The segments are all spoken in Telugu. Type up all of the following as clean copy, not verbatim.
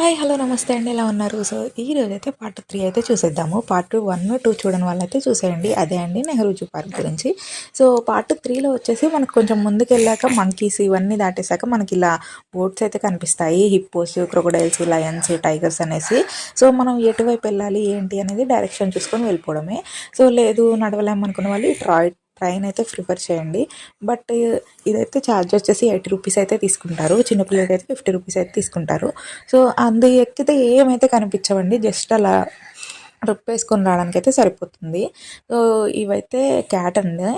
హాయ్ హలో నమస్తే అండి, ఎలా ఉన్నారు? సో ఈరోజైతే పార్ట్ 3 అయితే చూసేద్దాము. పార్ట్ 1, 2 చూడని వాళ్ళైతే చూసేయండి. అదే అండి నెహ్రూ జూ పార్క్ గురించి. సో పార్ట్ 3లో వచ్చేసి మనకు కొంచెం ముందుకెళ్ళాక మంకీస్ ఇవన్నీ దాటేసాక మనకి ఇలా బోట్స్ అయితే కనిపిస్తాయి. హిప్పోస్, క్రొకొడైల్స్, లయన్స్, టైగర్స్ అనేసి. సో మనం ఎటువైపు వెళ్ళాలి ఏంటి అనేది డైరెక్షన్ చూసుకొని వెళ్ళిపోవడమే. సో లేదు నడవలేమనుకున్న వాళ్ళు ఈ ట్రైన్ అయితే ప్రిఫర్ చేయండి. బట్ ఇదైతే ఛార్జ్ వచ్చేసి 80 రూపీస్ అయితే తీసుకుంటారు. చిన్నపిల్లలకి అయితే 50 రూపీస్ అయితే తీసుకుంటారు. సో అందు ఎక్కితే ఏమైతే కనిపించవండి, జస్ట్ అలా రొప్పేసుకొని రావడానికి అయితే సరిపోతుంది. సో ఇవైతే క్యాట్ అండి.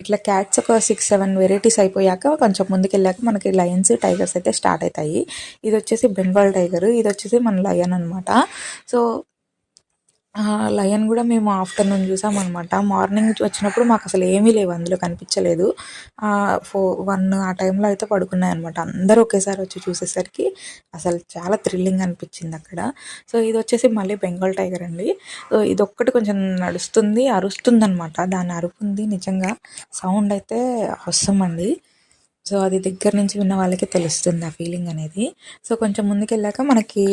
ఇట్లా క్యాట్స్ ఒక 6-7 వెరైటీస్ అయిపోయాక కొంచెం ముందుకెళ్ళాక మనకి లయన్స్, టైగర్స్ అయితే స్టార్ట్ అవుతాయి. ఇది వచ్చేసి బెంగాల్ టైగర్, ఇది వచ్చేసి మన లయన్ అనమాట. సో లయన్ కూడా మేము ఆఫ్టర్నూన్ చూసామన్నమాట. మార్నింగ్ వచ్చినప్పుడు మాకు అసలు ఏమీ లేవు, అందులో కనిపించలేదు. 1 ఆ టైంలో అయితే పడుకున్నాయి అనమాట. అందరూ ఒకేసారి వచ్చి చూసేసరికి అసలు చాలా థ్రిల్లింగ్ అనిపించింది అక్కడ. సో ఇది వచ్చేసి మళ్ళీ బెంగాల్ టైగర్ అండి. సో ఇది ఒక్కటి కొంచెం నడుస్తుంది, అరుస్తుంది అనమాట. దాని అరుపుంది నిజంగా, సౌండ్ అయితే అవసరం అండి. సో అది దగ్గర నుంచి విన్న వాళ్ళకి తెలుస్తుంది ఆ ఫీలింగ్ అనేది. సో కొంచెం ముందుకెళ్ళాక మనకి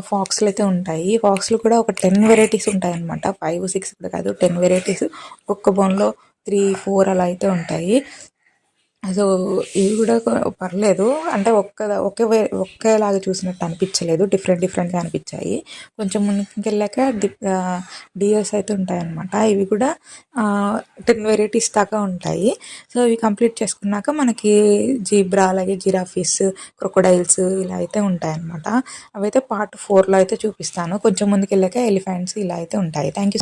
ఫాక్స్లు అయితే ఉంటాయి. ఫాక్స్లు కూడా ఒక 10 వెరైటీస్ ఉంటాయి అనమాట. 5-6 కూడా కాదు, 10 వెరైటీస్. ఒక్క బోన్లో 3-4 అలా అయితే ఉంటాయి. సో ఇవి కూడా పర్లేదు, అంటే ఒకేలాగా చూసినట్టు అనిపించలేదు, డిఫరెంట్గా అనిపించాయి. కొంచెం ముందుకెళ్ళాక డియర్స్ అయితే ఉంటాయన్నమాట. ఇవి కూడా 10 వెరైటీస్ దాకా ఉంటాయి. సో ఇవి కంప్లీట్ చేసుకున్నాక మనకి జీబ్రా, అలాగే జిరాఫీస్, క్రొకొడైల్స్ ఇలా అయితే ఉంటాయన్నమాట. అవైతే పార్ట్ 4లో అయితే చూపిస్తాను. కొంచెం ముందుకెళ్ళాక ఎలిఫెంట్స్ ఇలా అయితే ఉంటాయి. Thank you.